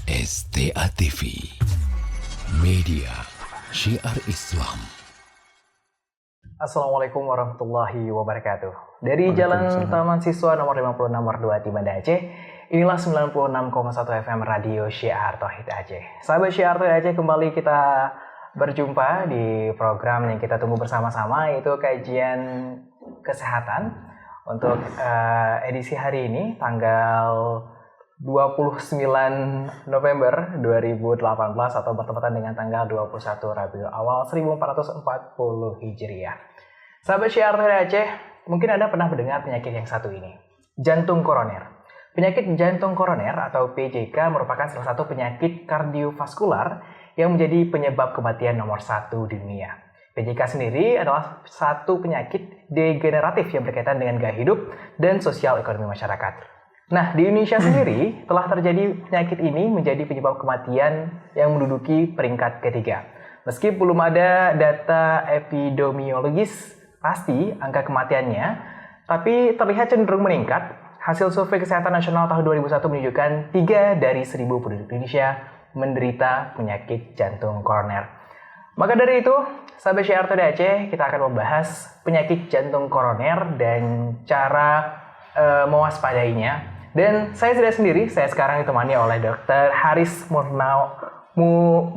STA TV, Media Syiar Islam. Assalamualaikum warahmatullahi wabarakatuh. Dari Jalan Taman Siswa nomor 56 nomor 2 di Banda Aceh, inilah 96,1 FM Radio Syiar Tauhid Aceh. Sahabat Syiar Tauhid Aceh, kembali kita berjumpa di program yang kita tunggu bersama-sama, yaitu kajian kesehatan. Untuk edisi hari ini, tanggal 29 November 2018 atau bertepatan dengan tanggal 21 Rabiul Awal 1440 Hijriah. Sahabat Syiar Tauhid Aceh, mungkin Anda pernah mendengar penyakit yang satu ini, jantung koroner. Penyakit jantung koroner atau PJK merupakan salah satu penyakit kardiovaskular yang menjadi penyebab kematian nomor 1 di dunia. PJK sendiri adalah satu penyakit degeneratif yang berkaitan dengan gaya hidup dan sosial ekonomi masyarakat. Nah, di Indonesia sendiri telah terjadi penyakit ini menjadi penyebab kematian yang menduduki peringkat ketiga. Meski belum ada data epidemiologis pasti angka kematiannya, tapi terlihat cenderung meningkat. Hasil survei kesehatan nasional tahun 2001 menunjukkan 3 dari 1.000 penduduk Indonesia menderita penyakit jantung koroner. Maka dari itu, sahabat Syiar Tauhid Aceh, kita akan membahas penyakit jantung koroner dan cara mewaspadainya. Dan saya tidak sendiri, saya sekarang ditemani oleh Dr. Haris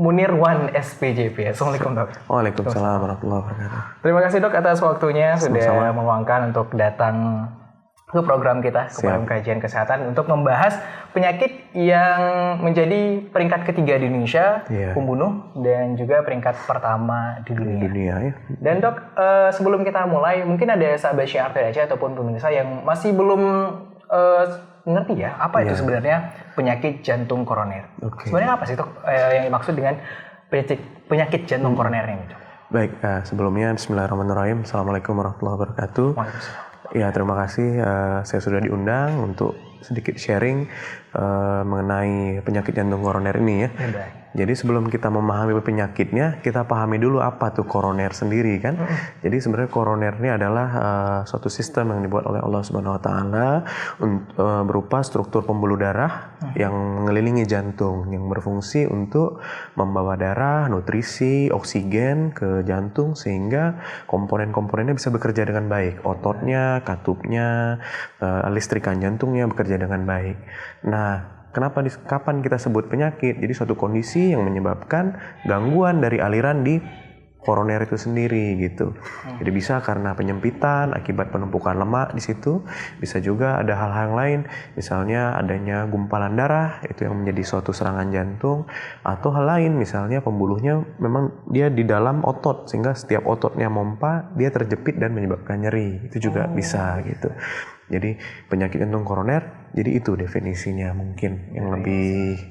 Munirwan SPJP. Assalamualaikum dok. Waalaikumsalam warahmatullahi wabarakatuh. Terima kasih dok atas waktunya sudah Sama-sama. meluangkan untuk datang ke program kita, ke program kajian kesehatan untuk membahas penyakit yang menjadi peringkat ketiga di Indonesia, pembunuh, dan juga peringkat pertama di dunia. Ya. Dan dok, sebelum kita mulai, mungkin ada sahabat Syiar Tauhid Aceh ataupun pemirsa yang masih belum ngerti ya, apa itu sebenarnya penyakit jantung koroner. Sebenarnya apa sih dok yang dimaksud dengan penyakit jantung koroner ini? Baik, sebelumnya Bismillahirrahmanirrahim. Assalamualaikum warahmatullahi wabarakatuh. Ya, terima kasih saya sudah diundang untuk sedikit sharing mengenai penyakit jantung koroner ini ya. Jadi sebelum kita memahami penyakitnya, kita pahami dulu apa tuh koroner sendiri kan. Jadi sebenarnya koroner ini adalah suatu sistem yang dibuat oleh Allah Subhanahu wa taala berupa struktur pembuluh darah yang mengelilingi jantung yang berfungsi untuk membawa darah, nutrisi, oksigen ke jantung sehingga komponen-komponennya bisa bekerja dengan baik. Ototnya, katupnya, listrikan jantungnya bekerja dengan baik. Nah, kapan kita sebut penyakit? Jadi suatu kondisi yang menyebabkan gangguan dari aliran di koroner itu sendiri gitu. Jadi bisa karena penyempitan akibat penumpukan lemak di situ, bisa juga ada hal-hal lain, misalnya adanya gumpalan darah itu yang menjadi suatu serangan jantung, atau hal lain misalnya pembuluhnya memang dia di dalam otot sehingga setiap ototnya mompa dia terjepit dan menyebabkan nyeri. Itu juga bisa gitu. Jadi penyakit jantung koroner, jadi itu definisinya mungkin yang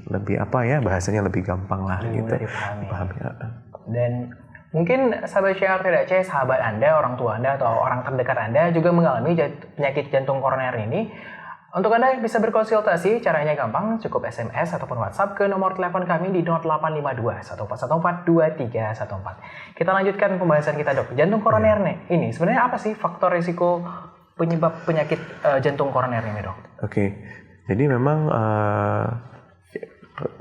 lebih apa ya, bahasanya lebih gampang lah gitu. Dipahami. Dan mungkin sahabat Syiar Tauhid Aceh, sahabat Anda, orang tua Anda atau orang terdekat Anda juga mengalami penyakit jantung koroner ini. Untuk Anda bisa berkonsultasi, caranya gampang, cukup SMS ataupun WhatsApp ke nomor telepon kami di 0852 1414 2314. Kita lanjutkan pembahasan kita dok. Jantung koroner ini sebenarnya apa sih faktor risiko penyebab penyakit jantung koroner ini dok? Jadi memang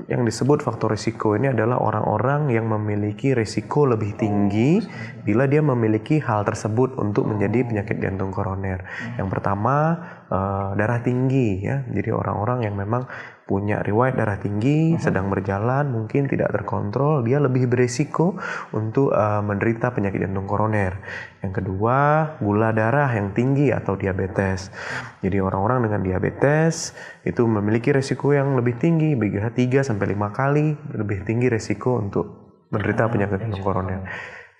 yang disebut faktor risiko ini adalah orang-orang yang memiliki risiko lebih tinggi bila dia memiliki hal tersebut untuk menjadi penyakit jantung koroner. Yang pertama darah tinggi ya. Jadi orang-orang yang memang punya riwayat darah tinggi, sedang berjalan, mungkin tidak terkontrol, dia lebih berisiko untuk menderita penyakit jantung koroner. Yang kedua, gula darah yang tinggi atau diabetes. Jadi orang-orang dengan diabetes itu memiliki risiko yang lebih tinggi, 3-5 kali lebih tinggi risiko untuk menderita penyakit jantung koroner.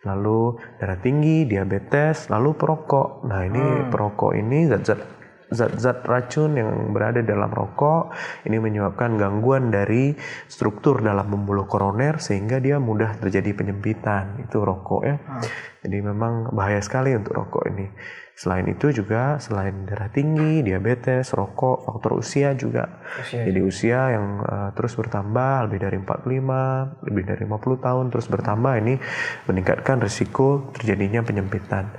Lalu darah tinggi, diabetes, lalu perokok. Nah ini perokok ini zat-zat racun yang berada dalam rokok ini menyebabkan gangguan dari struktur dalam pembuluh koroner sehingga dia mudah terjadi penyempitan. Itu rokok ya. Jadi memang bahaya sekali untuk rokok ini. Selain itu juga selain darah tinggi, diabetes, rokok, faktor usia juga. Jadi usia yang terus bertambah lebih dari 45, lebih dari 50 tahun terus bertambah ini meningkatkan risiko terjadinya penyempitan.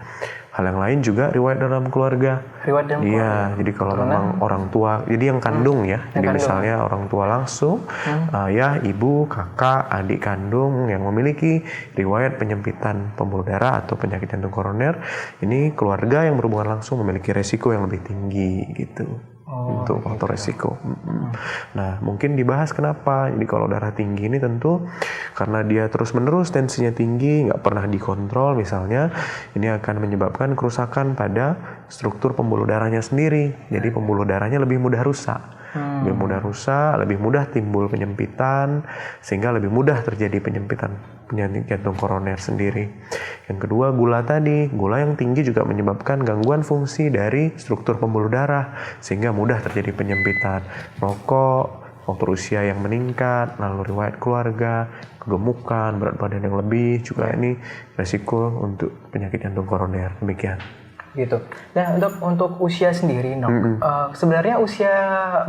Hal yang lain juga riwayat dalam keluarga. Riwayat dalam keluarga. Iya, jadi kalau memang orang tua, jadi yang kandung ya. Jadi kandung. misalnya orang tua langsung, ayah, ibu, kakak, adik kandung yang memiliki riwayat penyempitan pembuluh darah atau penyakit jantung koroner, ini keluarga yang berhubungan langsung memiliki resiko yang lebih tinggi gitu. Untuk faktor resiko. Nah, mungkin dibahas kenapa. Jadi kalau darah tinggi ini tentu karena dia terus-menerus tensinya tinggi, nggak pernah dikontrol misalnya, ini akan menyebabkan kerusakan pada struktur pembuluh darahnya sendiri. Jadi pembuluh darahnya lebih mudah rusak. Lebih mudah rusak, lebih mudah timbul penyempitan, sehingga lebih mudah terjadi penyempitan penyakit jantung koroner sendiri. Yang kedua, gula tadi. Gula yang tinggi juga menyebabkan gangguan fungsi dari struktur pembuluh darah, sehingga mudah terjadi penyempitan. Rokok, faktor usia yang meningkat, lalu riwayat keluarga, kegemukan, berat badan yang lebih, juga ini resiko untuk penyakit jantung koroner. Demikian. Gitu. Nah, untuk usia sendiri, Dok, sebenarnya usia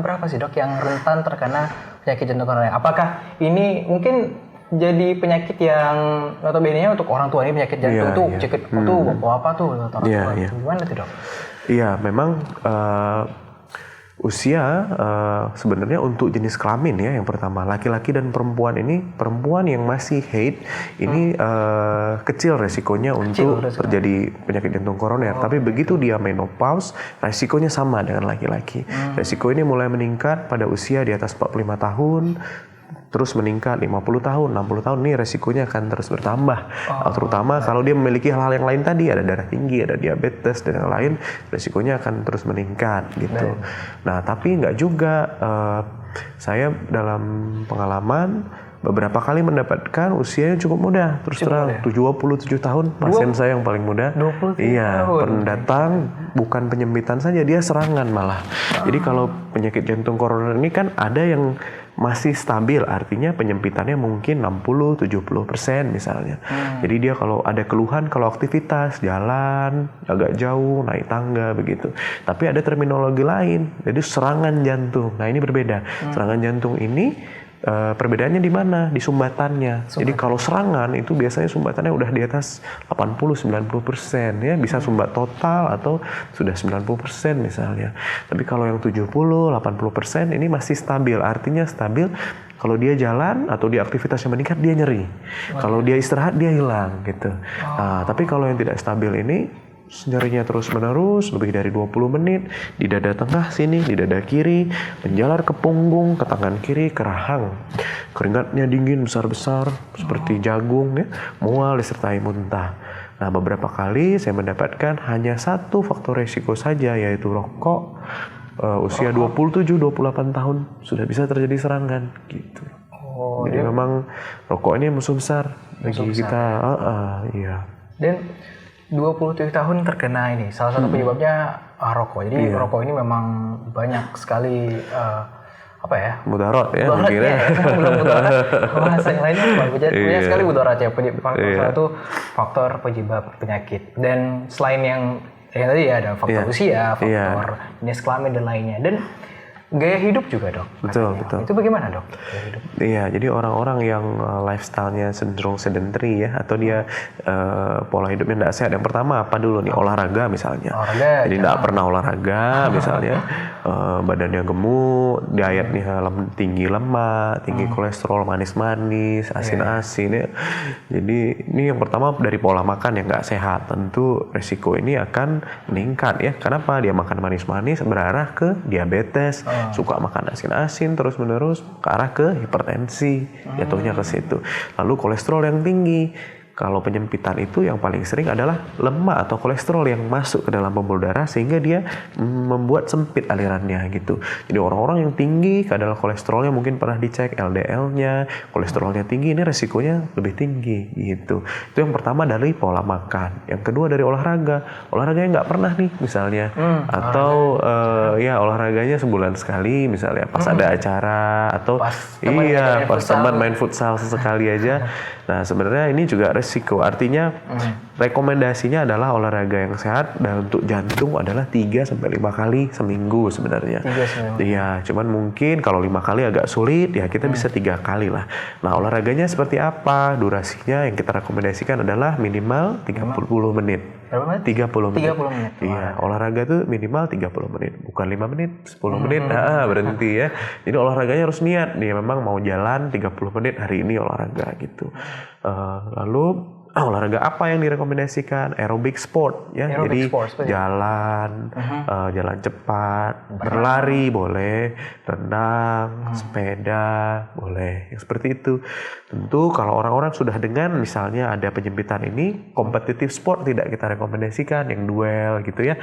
berapa sih, Dok, yang rentan terkena penyakit jantung koroner? Apakah ini mungkin jadi penyakit yang notabene-nya untuk orang tua, ini penyakit jantung tuh, penyakit tuh apa tuh orang tua? Gimana tuh, Dok? Iya, memang usia sebenarnya untuk jenis kelamin ya, yang pertama laki-laki dan perempuan ini, perempuan yang masih haid ini kecil resikonya untuk terjadi penyakit jantung koroner. Tapi begitu dia menopause, resikonya sama dengan laki-laki. Resiko ini mulai meningkat pada usia di atas 45 tahun, terus meningkat 50 tahun, 60 tahun, ini resikonya akan terus bertambah. Terutama kalau dia memiliki hal-hal yang lain tadi, ada darah tinggi, ada diabetes, dan yang lain, resikonya akan terus meningkat gitu. Nah, tapi nggak juga, saya dalam pengalaman beberapa kali mendapatkan usianya cukup muda, terus terang 27 tahun, pasien saya yang paling muda. 27 iya, tahun. pendatang bukan penyempitan saja, dia serangan malah. Jadi kalau penyakit jantung koroner ini kan ada yang masih stabil, artinya penyempitannya mungkin 60-70% misalnya. Jadi dia kalau ada keluhan, kalau aktivitas, jalan agak jauh, naik tangga begitu. Tapi ada terminologi lain, jadi serangan jantung. Nah ini berbeda. Serangan jantung ini perbedaannya di mana? Di sumbatannya. Jadi kalau serangan itu biasanya sumbatannya udah di atas 80-90% ya, bisa sumbat total atau sudah 90% misalnya. Tapi kalau yang 70-80% ini masih stabil. Artinya stabil kalau dia jalan atau dia aktivitasnya meningkat dia nyeri. Kalau dia istirahat dia hilang gitu. Nah, tapi kalau yang tidak stabil ini nyerinya terus menerus lebih dari 20 menit di dada tengah sini, di dada kiri, menjalar ke punggung, ke tangan kiri, ke rahang. Keringatnya dingin besar-besar seperti jagung ya, mual disertai muntah. Nah, beberapa kali saya mendapatkan hanya satu faktor resiko saja, yaitu rokok. Usia 27-28 tahun sudah bisa terjadi serangan gitu. Jadi memang rokok ini musuh besar bagi kita. Iya. Dan 27 tahun terkena ini, salah satu penyebabnya rokok. Jadi rokok ini memang banyak sekali apa ya? Mudarat ya mungkin ya. Mudarat. Bahasa yang lainnya banyak sekali mudarat ya. Salah satu faktor penyebab penyakit. Dan selain yang tadi ya ada faktor usia, faktor jenis kelamin dan lainnya. Dan gaya hidup juga, Dok. Betul. Itu bagaimana, Dok? Gaya hidup? Iya, jadi orang-orang yang lifestyle-nya cenderung sedentary ya, atau dia pola hidupnya tidak sehat. Yang pertama apa dulu nih? Olahraga misalnya. Jadi tidak pernah olahraga misalnya, badannya gemuk, dietnya tinggi lemak, tinggi kolesterol, manis-manis, asin-asin ya. Jadi ini yang pertama dari pola makan yang nggak sehat. Tentu resiko ini akan meningkat ya. Kenapa? Dia makan manis-manis berarah ke diabetes. Suka makan asin-asin terus-menerus ke arah ke hipertensi, jatuhnya ke situ. Lalu kolesterol yang tinggi. Kalau penyempitan itu yang paling sering adalah lemak atau kolesterol yang masuk ke dalam pembuluh darah sehingga dia membuat sempit alirannya gitu. Jadi orang-orang yang tinggi kadar kolesterolnya mungkin pernah dicek LDL-nya, kolesterolnya tinggi, ini resikonya lebih tinggi gitu. Itu yang pertama dari pola makan. Yang kedua dari olahraga. Olahraganya nggak pernah nih misalnya, atau ya olahraganya sebulan sekali misalnya pas ada acara atau pas teman main futsal sesekali aja. Nah sebenarnya ini juga resiko, artinya rekomendasinya adalah olahraga yang sehat dan untuk jantung adalah 3-5 kali seminggu sebenarnya. Iya, cuman mungkin kalau 5 kali agak sulit ya kita bisa 3 kali lah. Nah olahraganya seperti apa? Durasinya yang kita rekomendasikan adalah minimal 30 menit. Berapa menit? 30 menit. 30 menit. Iya, olahraga tuh minimal 30 menit, bukan 5 menit, 10 menit, berhenti ya. Jadi olahraganya harus niat, dia memang mau jalan 30 menit hari ini olahraga gitu. Lalu olahraga apa yang direkomendasikan? Aerobic sport ya. Jadi jalan, jalan cepat, berlari boleh, renang, sepeda boleh. Yang seperti itu. Tentu kalau orang-orang sudah dengan misalnya ada penyempitan ini, kompetitif sport tidak kita rekomendasikan, yang duel gitu ya.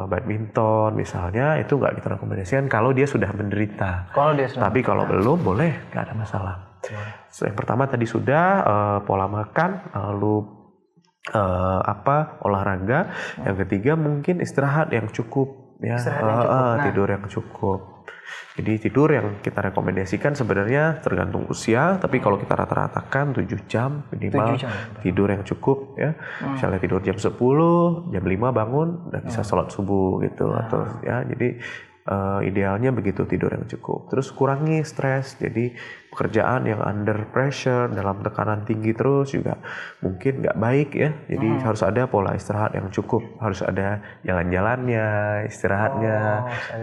Badminton misalnya itu nggak kita rekomendasikan kalau dia sudah menderita. Tapi kalau belum boleh, nggak ada masalah. So, yang pertama tadi sudah pola makan, lalu olahraga. Yang ketiga mungkin istirahat yang cukup ya, tidur yang cukup. Jadi tidur yang kita rekomendasikan sebenarnya tergantung usia, tapi kalau kita rata-ratakan 7 jam minimal tidur yang cukup ya. Misalnya tidur jam 10, jam 5 bangun udah bisa sholat subuh gitu atau ya, jadi idealnya begitu, tidur yang cukup. Terus kurangi stres, jadi pekerjaan yang under pressure, dalam tekanan tinggi terus juga mungkin nggak baik ya. Jadi harus ada pola istirahat yang cukup, harus ada jalan-jalannya, istirahatnya.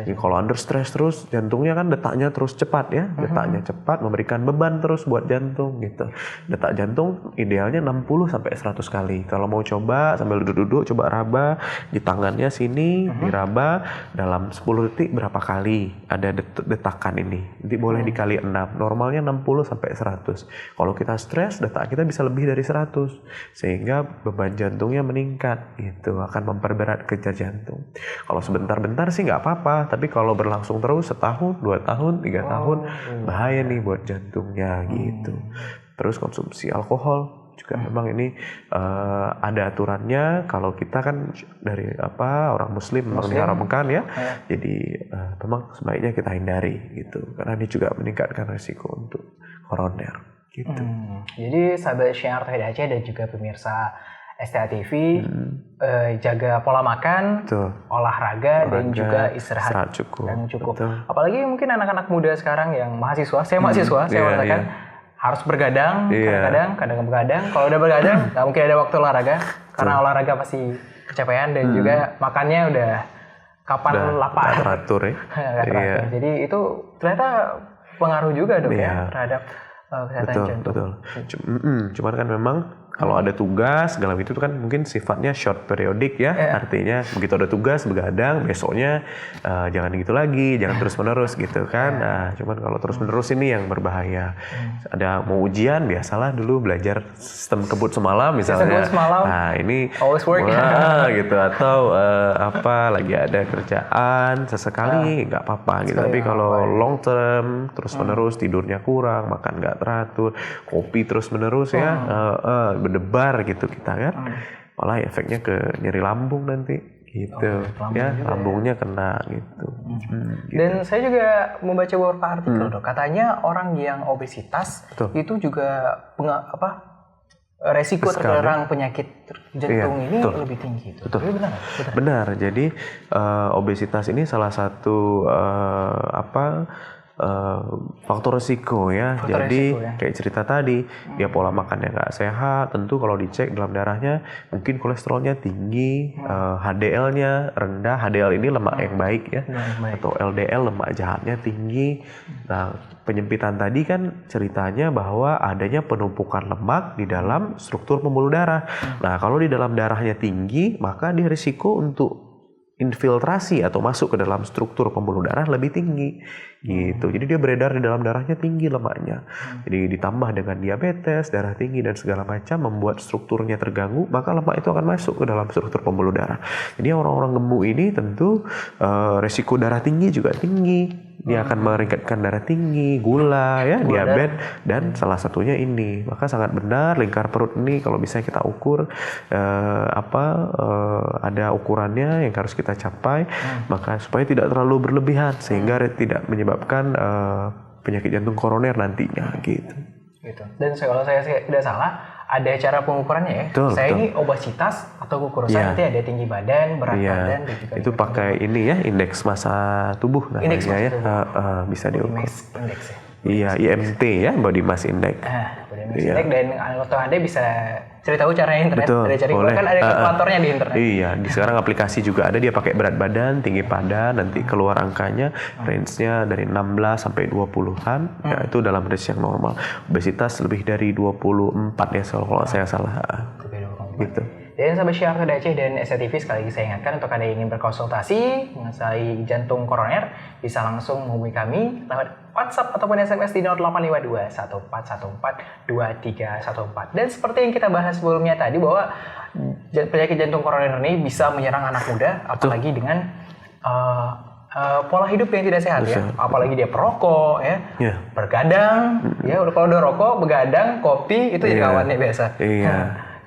Jadi kalau under stress terus, jantungnya kan detaknya terus cepat ya, detaknya cepat memberikan beban terus buat jantung gitu. Detak jantung idealnya 60 sampai 100 kali. Kalau mau coba sambil duduk-duduk, coba raba di tangannya sini, diraba dalam 10 detik berapa kali ada detakan ini. Nanti boleh dikali 6. Normalnya 60 sampai 100. Kalau kita stres, detak kita bisa lebih dari 100. Sehingga beban jantungnya meningkat. Itu akan memperberat kerja jantung. Kalau sebentar-bentar sih nggak apa-apa. Tapi kalau berlangsung terus setahun, 2 tahun, 3 tahun, bahaya nih buat jantungnya gitu. Terus konsumsi alkohol juga memang ini ada aturannya. Kalau kita kan dari orang Muslim memang diharamkan ya. Jadi memang sebaiknya kita hindari gitu, karena ini juga meningkatkan resiko untuk koroner gitu. Jadi sahabat Syiar Tauhid Aceh dan juga pemirsa STA TV, jaga pola makan, olahraga dan juga istirahat yang cukup. Apalagi mungkin anak-anak muda sekarang yang mahasiswa, saya mengatakan harus bergadang, kadang begadang. Kalau udah begadang, nggak mungkin ada waktu olahraga, karena olahraga pasti kecapean dan juga makannya udah kapan lapar. Teratur ya. Jadi itu ternyata pengaruh juga dong ya terhadap kesehatan jantung. Betul. Cuman kan memang kalau ada tugas segala itu kan mungkin sifatnya short periodik ya. Artinya begitu ada tugas begadang, besoknya jangan gitu lagi, jangan terus-menerus gitu kan. Nah, cuman kalau terus-menerus ini yang berbahaya. Ada mau ujian, biasalah dulu belajar sistem kebut semalam misalnya. Nah, ini always work gitu, atau lagi ada kerjaan sesekali nggak apa-apa gitu. Tapi kalau long term terus-menerus, tidurnya kurang, makan nggak teratur, kopi terus-menerus ya, berdebar gitu kita kan, malah efeknya ke nyeri lambung nanti gitu lambungnya kena gitu. Dan saya juga membaca beberapa artikel dok, katanya orang yang obesitas itu juga resiko terkena penyakit jantung ini lebih tinggi. Benar. Jadi obesitas ini salah satu faktor resiko ya. Jadi kayak cerita tadi, dia pola makannya nggak sehat, tentu kalau dicek dalam darahnya mungkin kolesterolnya tinggi, HDL-nya rendah. HDL ini lemak yang baik ya, atau LDL lemak jahatnya tinggi. Nah, penyempitan tadi kan ceritanya bahwa adanya penumpukan lemak di dalam struktur pembuluh darah. Nah, kalau di dalam darahnya tinggi, maka dia risiko untuk infiltrasi atau masuk ke dalam struktur pembuluh darah lebih tinggi gitu. Jadi dia beredar di dalam darahnya tinggi lemaknya. Jadi ditambah dengan diabetes, darah tinggi dan segala macam membuat strukturnya terganggu, maka lemak itu akan masuk ke dalam struktur pembuluh darah. Jadi orang-orang gemuk ini tentu resiko darah tinggi juga tinggi. Dia akan meningkatkan darah tinggi, gula ya, diabetes dan salah satunya ini. Maka sangat benar lingkar perut ini kalau bisa kita ukur ada ukurannya yang harus kita capai, maka supaya tidak terlalu berlebihan sehingga tidak menyebabkan penyakit jantung koroner nantinya gitu. Dan kalau saya tidak salah, ada cara pengukurannya ya. Saya ini obesitas atau kukurusan nanti ada tinggi badan, berat badan dan juga itu pakai ini ya, indeks massa tubuh namanya ya. Bisa diukur. Indeks ya. Iya, IMT ya, body mass index. Body mass index, dan atau Anda bisa cari tahu caranya internet. Betul, Ada cari boleh. Kan ada kalkulatornya di internet. Iya, di sekarang aplikasi juga ada, dia pakai berat badan, tinggi badan, nanti keluar angkanya, range-nya dari 16 sampai 20-an, ya itu dalam range yang normal. Obesitas lebih dari 24 ya kalau saya salah. Gitu. Dan sahabat Syiar Aceh dan SCTV, sekali lagi saya ingatkan untuk Anda yang ingin berkonsultasi mengenai jantung koroner, bisa langsung menghubungi kami lewat WhatsApp ataupun SMS di 0852 1414 2314. Dan seperti yang kita bahas sebelumnya tadi, bahwa penyakit jantung koroner ini bisa menyerang anak muda, apalagi dengan pola hidup yang tidak sehat ya, apalagi dia perokok ya, bergadang, ya kalau udah rokok, begadang, kopi itu jadi kawannya biasa.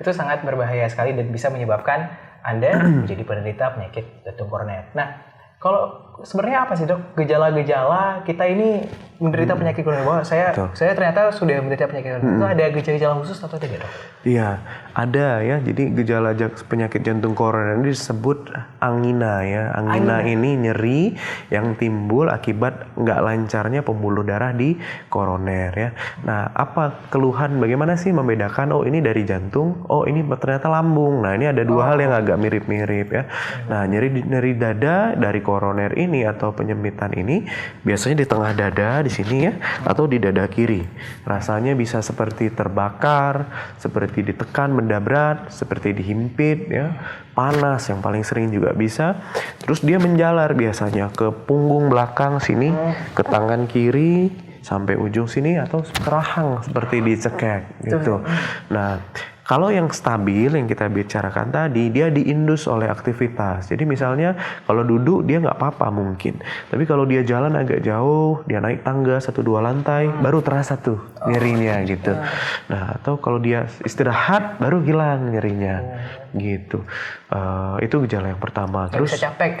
Itu sangat berbahaya sekali dan bisa menyebabkan Anda menjadi penderita penyakit jantung koroner. Nah, kalau sebenarnya apa sih dok gejala-gejala kita ini menderita penyakit koroner? Bahwa saya ternyata sudah menderita penyakit koroner. Itu ada gejala-gejala khusus atau tidak dok? Iya, ada ya. Jadi gejala penyakit jantung koroner ini disebut angina ya. Angina ini nyeri yang timbul akibat nggak lancarnya pembuluh darah di koroner ya. Nah, apa keluhan? Bagaimana sih membedakan? Oh ini dari jantung, oh ini ternyata lambung. Nah ini ada dua hal yang agak mirip-mirip ya. Nah nyeri dada dari koroner ini atau penyempitan ini biasanya di tengah dada di sini ya, atau di dada kiri. Rasanya bisa seperti terbakar, seperti ditekan benda berat, seperti dihimpit ya, panas yang paling sering juga bisa. Terus dia menjalar biasanya ke punggung belakang sini, ke tangan kiri sampai ujung sini, atau ke rahang seperti dicekek gitu. Nah, kalau yang stabil yang kita bicarakan tadi, dia diindus oleh aktivitas. Jadi misalnya kalau duduk dia nggak apa-apa mungkin. Tapi kalau dia jalan agak jauh, dia naik tangga 1-2 lantai, baru terasa tuh nyerinya gitu. Nah, atau kalau dia istirahat baru hilang nyerinya gitu. Itu gejala yang pertama. Terus bisa capek.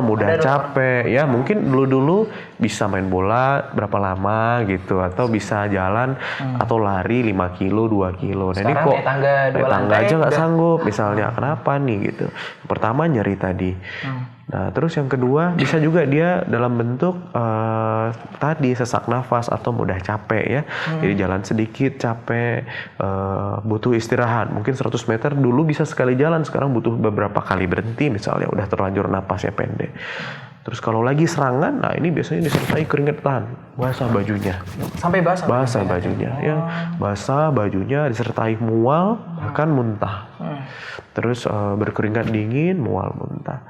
mudah capek ya. Mungkin dulu bisa main bola berapa lama gitu, atau bisa jalan atau lari 5 kilo, 2 kilo. Nah, ini kok naik tangga aja nggak sanggup misalnya. Kenapa nih gitu? Pertama nyeri tadi. Nah, terus yang kedua bisa juga dia dalam bentuk tadi sesak nafas atau mudah capek ya. Jadi jalan sedikit capek, butuh istirahat. Mungkin 100 meter dulu bisa sekali jalan, sekarang butuh beberapa kali berhenti misalnya, udah terlanjur napasnya pendek. Terus kalau lagi serangan, nah ini biasanya disertai keringetan, basah bajunya. Sampai basah? Basah bajunya, ya. Basah bajunya disertai mual, bahkan muntah. Terus berkeringat dingin, mual, muntah.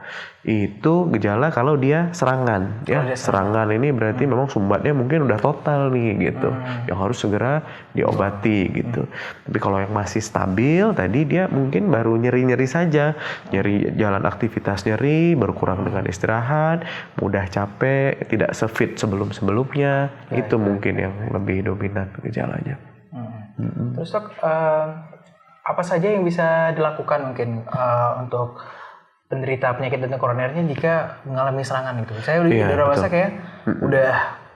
Itu gejala kalau dia serangan, ya. Serangan ini berarti memang sumbatnya mungkin udah total nih, gitu. Yang harus segera diobati, gitu. Tapi kalau yang masih stabil, tadi dia mungkin baru nyeri-nyeri saja. Nyeri jalan aktivitas nyeri, berkurang dengan istirahat, mudah capek, tidak sefit sebelum-sebelumnya. Itu mungkin yang lebih dominan gejalanya. Terus dok, apa saja yang bisa dilakukan mungkin untuk penderita penyakit jantung koronernya jika mengalami serangan gitu? Saya udah rasa kayak udah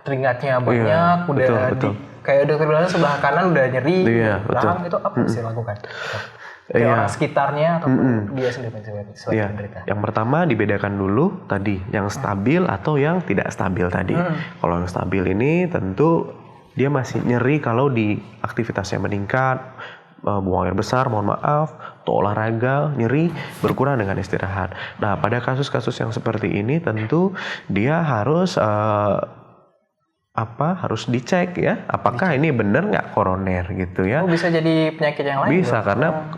keringatnya banyak, betul. Kayak udah bilang sebelah kanan udah nyeri, belakang itu apa sih dilakukan? Orang sekitarnya atau dia sendiri sebagai penderita? Yang pertama dibedakan dulu tadi yang stabil atau yang tidak stabil tadi. Kalau yang stabil ini tentu dia masih nyeri kalau di aktivitasnya meningkat, buang air besar, mohon maaf, atau olahraga, nyeri, berkurang dengan istirahat. Nah, pada kasus-kasus yang seperti ini tentu dia harus harus dicek ya, apakah ini benar nggak koroner gitu ya. Bisa jadi penyakit yang lain? Bisa, karena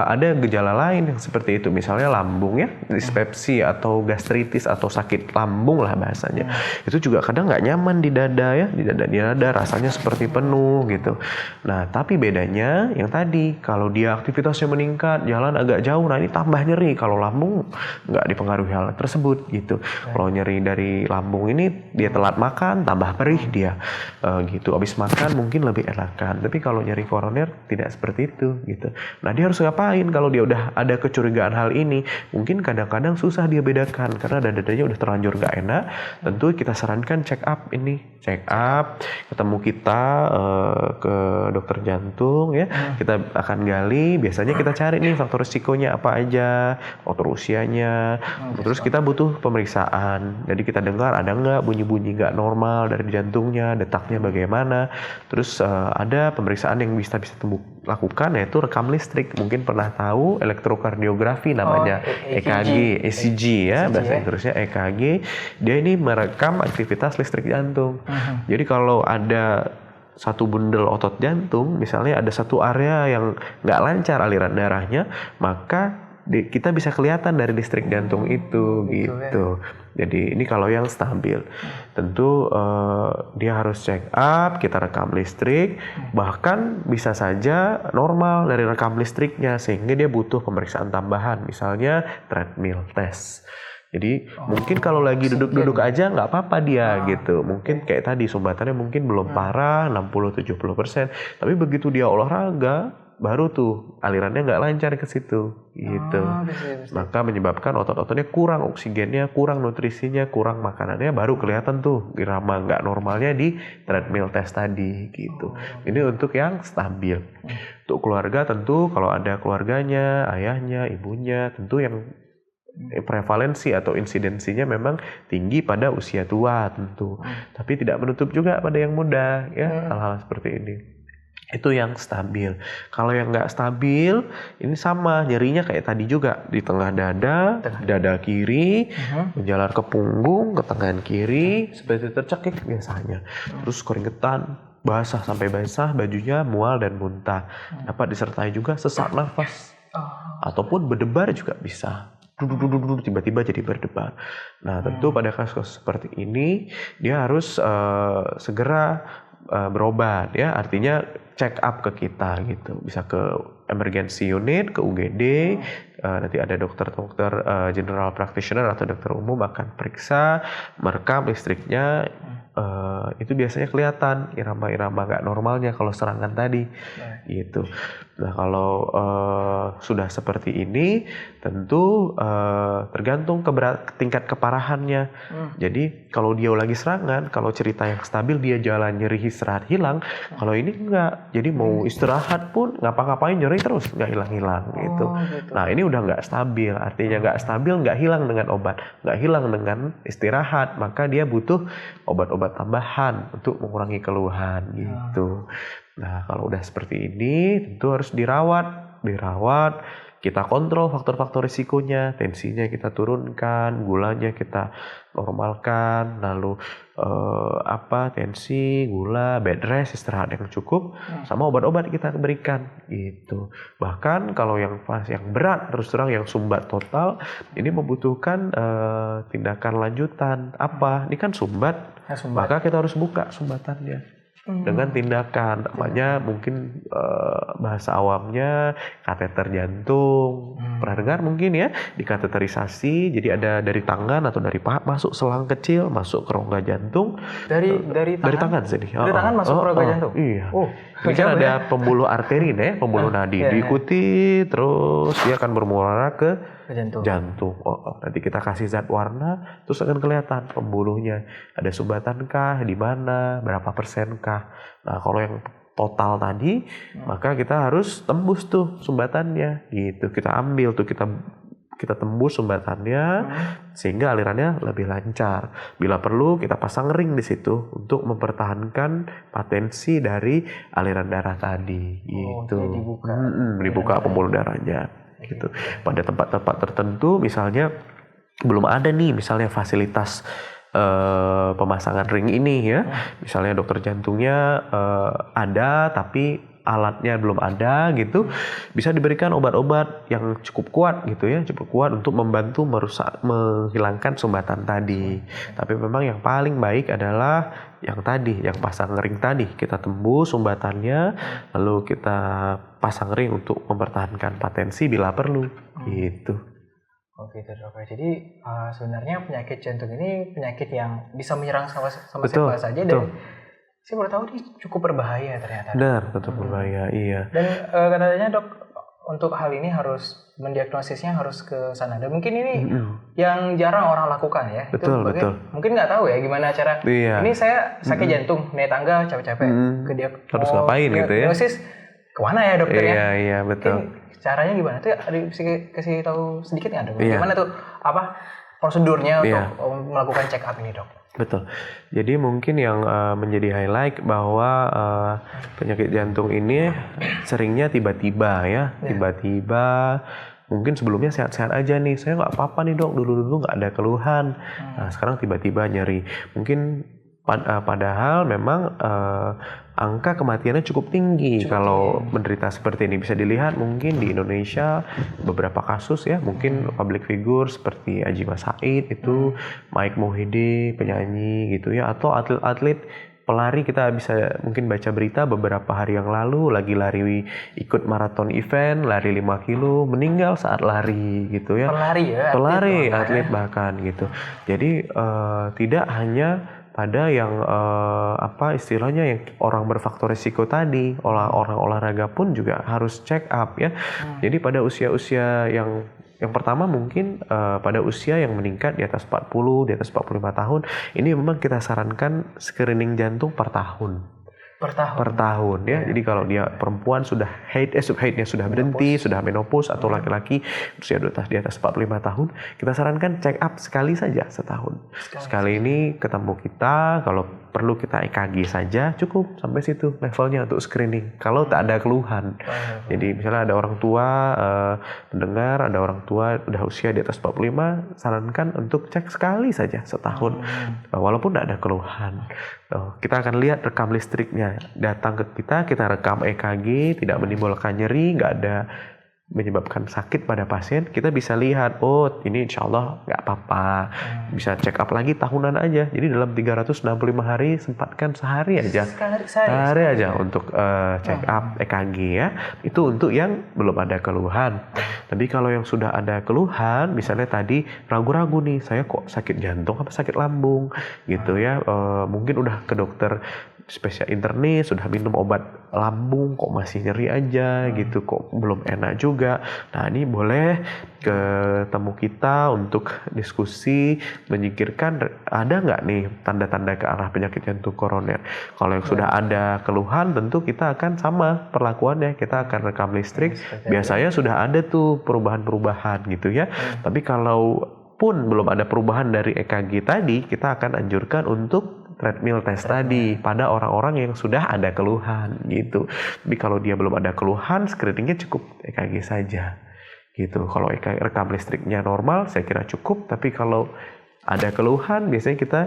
ada gejala lain yang seperti itu, misalnya lambung ya, dispepsi atau gastritis atau sakit lambung lah bahasanya. Itu juga kadang nggak nyaman di dada ya, di dada rasanya seperti penuh gitu. Nah, tapi bedanya yang tadi, kalau dia aktivitasnya meningkat, jalan agak jauh, nah ini tambah nyeri. Kalau lambung nggak dipengaruhi hal tersebut gitu. Kalau nyeri dari lambung ini dia telat makan, tambah perih dia gitu. Habis makan mungkin lebih enakan. Tapi kalau nyeri koroner tidak seperti itu gitu. Nah, dia harus ngapain kalau dia udah ada kecurigaan hal ini? Mungkin kadang-kadang susah dia bedakan karena dadanya udah terlanjur gak enak. Tentu kita sarankan check up ini. Check up, ketemu kita ke dokter jantung ya. Kita akan gali, biasanya kita cari nih faktor risikonya apa aja, faktor usianya. Terus kita butuh pemeriksaan. Jadi kita dengar ada nggak bunyi-bunyi nggak normal dari jantung jantungnya, detaknya bagaimana. Terus ada pemeriksaan yang bisa lakukan yaitu rekam listrik. Mungkin pernah tahu elektrokardiografi namanya, EKG, ECG ya, bahasa Inggrisnya EKG. Dia ini merekam aktivitas listrik jantung. Jadi kalau ada satu bundel otot jantung, misalnya ada satu area yang nggak lancar aliran darahnya, maka kita bisa kelihatan dari listrik jantung itu gitu. Jadi ini kalau yang stabil, tentu dia harus check up, kita rekam listrik, bahkan bisa saja normal dari rekam listriknya sehingga dia butuh pemeriksaan tambahan, misalnya treadmill test. Jadi mungkin kalau lagi duduk-duduk aja nggak apa-apa dia gitu. Mungkin kayak tadi sumbatannya mungkin belum parah 60-70%, tapi begitu dia olahraga baru tuh alirannya nggak lancar ke situ gitu. Maka menyebabkan otot-ototnya kurang oksigennya, kurang nutrisinya, kurang makanannya, baru kelihatan tuh irama nggak normalnya di treadmill test tadi gitu. Ini untuk yang stabil. Untuk keluarga tentu kalau ada keluarganya, ayahnya, ibunya, tentu yang prevalensi atau insidensinya memang tinggi pada usia tua tentu, tapi tidak menutup juga pada yang muda ya, hal-hal seperti ini. Itu yang stabil. Kalau yang nggak stabil, ini sama nyerinya kayak tadi juga di tengah dada kiri, menjalar ke punggung, ke tangan kiri, seperti tercekik biasanya. Terus keringetan, basah sampai basah, bajunya mual dan muntah. Dapat disertai juga sesak nafas, ataupun berdebar juga bisa. Tiba-tiba jadi berdebar. Nah, tentu pada kasus seperti ini dia harus segera berobat ya, artinya check up ke kita gitu. Bisa ke emergency unit, ke UGD, nanti ada dokter-dokter general practitioner atau dokter umum akan periksa, merekam listriknya. Itu biasanya kelihatan irama-irama nggak normalnya kalau serangan tadi gitu. Nah kalau sudah seperti ini tentu tergantung tingkat keparahannya. Jadi kalau dia lagi serangan, kalau cerita yang stabil dia jalan nyeri istirahat hilang, kalau ini enggak. Jadi mau istirahat pun ngapa-ngapain nyeri terus nggak hilang-hilang gitu. Nah ini udah nggak stabil, artinya nggak stabil, nggak hilang dengan obat, nggak hilang dengan istirahat, maka dia butuh obat-obat tambahan untuk mengurangi keluhan gitu. Nah kalau udah seperti ini tentu harus dirawat, kita kontrol faktor-faktor risikonya, tensinya kita turunkan, gulanya kita normalkan, lalu tensi, gula, bed rest, istirahat yang cukup, sama obat-obat kita berikan gitu. Bahkan kalau yang berat, terus terang yang sumbat total, ini membutuhkan tindakan lanjutan. Apa? Ini kan sumbat, maka kita harus buka sumbatannya dengan tindakan, namanya mungkin bahasa awamnya kateter jantung. Pernah dengar mungkin ya, dikateterisasi, jadi ada dari tangan atau dari paha masuk selang kecil masuk ke rongga jantung. Dari tangan sini. Dari tangan masuk ke rongga jantung. Iya. Ini kan ada pembuluh arteri nih, pembuluh nadi. Diikuti terus dia akan bermuara ke jantung. Nanti kita kasih zat warna, terus akan kelihatan pembuluhnya. Ada sumbatankah, di mana, berapa persenkah. Nah kalau yang total tadi, maka kita harus tembus tuh sumbatannya gitu. Kita ambil tuh, kita tembus sumbatannya sehingga alirannya lebih lancar. Bila perlu kita pasang ring di situ untuk mempertahankan patensi dari aliran darah tadi gitu. Dibuka pembuluh darahnya gitu. Pada tempat-tempat tertentu misalnya belum ada nih misalnya fasilitas pemasangan ring ini ya. Misalnya dokter jantungnya ada tapi alatnya belum ada gitu, bisa diberikan obat-obat yang cukup kuat gitu ya, cukup kuat untuk membantu menghilangkan sumbatan tadi. Tapi memang yang paling baik adalah yang tadi, yang pasang ring tadi, kita tembus sumbatannya, lalu kita pasang ring untuk mempertahankan patensi bila perlu gitu. Oke dok, jadi sebenarnya penyakit jantung ini penyakit yang bisa menyerang sama betul, siapa saja dan saya baru tahu ini cukup berbahaya ternyata. Benar, tetap berbahaya, iya. Dan katanya dok, untuk hal ini harus mendiagnosisnya harus ke sana. Dan mungkin ini yang jarang orang lakukan ya. Betul, betul. Mungkin nggak tahu ya gimana cara. Iya. Ini saya sakit jantung, naik tangga capek-capek ke dia. Harus ngapain gitu ya? Diagnosis kemana ya dokter ya? Iya, betul. Mungkin caranya gimana tuh? Ada bisa kasih tahu sedikit nggak dok? Gimana tuh prosedurnya untuk melakukan check up ini dok? Betul. Jadi mungkin yang menjadi highlight bahwa penyakit jantung ini seringnya tiba-tiba ya, tiba-tiba. Mungkin sebelumnya sehat-sehat aja nih, saya nggak apa-apa nih dok, dulu-dulu nggak ada keluhan. Nah sekarang tiba-tiba nyeri. Mungkin padahal memang angka kematiannya cukup tinggi kalau menderita seperti ini. Bisa dilihat mungkin di Indonesia beberapa kasus ya, mungkin public figure seperti Aji Mas Said itu, Mike Mohede penyanyi gitu ya, atau atlet-atlet pelari. Kita bisa mungkin baca berita beberapa hari yang lalu lagi lari ikut maraton event, lari 5 kilo, meninggal saat lari gitu ya. Pelari, atlet bahkan gitu. Jadi tidak hanya pada yang istilahnya yang orang berfaktor risiko tadi, orang olahraga pun juga harus check up ya. Jadi pada usia-usia yang pertama mungkin pada usia yang meningkat di atas 40, di atas 45 tahun, ini memang kita sarankan screening jantung per tahun. Per tahun ya. Jadi kalau dia perempuan sudah haidnya sudah berhenti, sudah menopause, atau laki-laki usia di atas 45 tahun, kita sarankan check up sekali saja setahun. Sekali ini ketemu kita, kalau perlu kita EKG saja cukup, sampai situ levelnya untuk screening. Kalau tak ada keluhan. Jadi misalnya ada orang tua mendengar, ada orang tua udah usia di atas 45, sarankan untuk cek sekali saja setahun. Walaupun tidak ada keluhan. Kita akan lihat rekam listriknya. Datang ke kita rekam EKG, tidak menimbulkan nyeri, nggak ada menyebabkan sakit pada pasien, kita bisa lihat, oh ini insya Allah nggak apa-apa. Bisa check up lagi tahunan aja. Jadi dalam 365 hari sempatkan sehari aja. Sehari aja untuk check up EKG ya. Itu untuk yang belum ada keluhan. Tapi kalau yang sudah ada keluhan, misalnya tadi ragu-ragu nih, saya kok sakit jantung apa sakit lambung gitu ya. Mungkin udah ke dokter spesial internis, sudah minum obat lambung kok masih nyeri aja gitu, kok belum enak juga. Nah ini boleh ketemu kita untuk diskusi, menyingkirkan ada nggak nih tanda-tanda ke arah penyakit jantung koroner. Kalau yang sudah ada keluhan, tentu kita akan sama perlakuannya, kita akan rekam listrik. Biasanya sudah ada tuh perubahan-perubahan gitu ya. Tapi kalau pun belum ada perubahan dari EKG tadi, kita akan anjurkan untuk treadmill test tadi pada orang-orang yang sudah ada keluhan gitu. Tapi kalau dia belum ada keluhan, screeningnya cukup EKG saja gitu. Kalau rekam listriknya normal, saya kira cukup. Tapi kalau ada keluhan, biasanya kita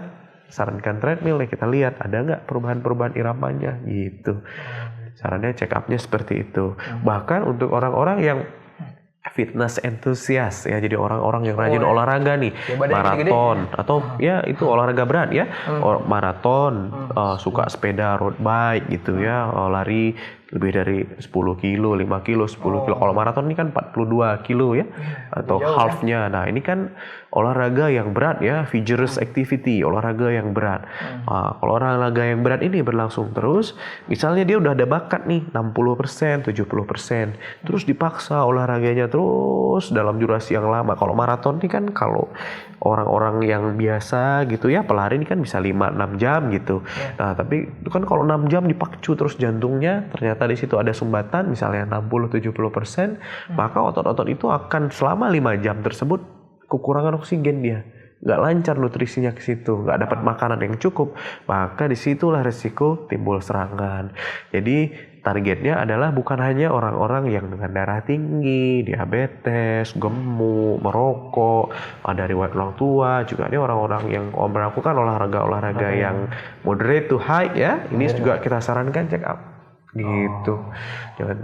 sarankan treadmill ya, kita lihat ada nggak perubahan-perubahan iramanya gitu. Sarannya check up-nya seperti itu. Bahkan untuk orang-orang yang fitness enthusiast ya, jadi orang-orang yang rajin olahraga nih, maraton atau ya itu olahraga berat ya, maraton, suka sepeda road bike gitu ya, lari lebih dari 10 kilo, 5 kilo, 10 kilo. Kalau maraton ini kan 42 kilo ya, atau half-nya. Nah ini kan olahraga yang berat ya, vigorous activity, olahraga yang berat. Kalau olahraga yang berat ini berlangsung terus, misalnya dia udah ada bakat nih 60%, 70%, terus dipaksa olahraganya terus dalam durasi yang lama. Kalau maraton ini kan kalau orang-orang yang biasa gitu ya, pelari ini kan bisa 5-6 jam gitu. Nah tapi itu kan kalau 6 jam dipacu terus jantungnya, ternyata di situ ada sumbatan misalnya 60-70%, maka otot-otot itu akan selama 5 jam tersebut kekurangan oksigen dia. Nggak lancar nutrisinya ke situ, nggak dapat makanan yang cukup, maka disitulah resiko timbul serangan. Jadi targetnya adalah bukan hanya orang-orang yang dengan darah tinggi, diabetes, gemuk, merokok, ada riwayat orang tua, juga ini orang-orang yang melakukan olahraga yang moderate to high ya. Ini juga kita sarankan check up gitu. Jangan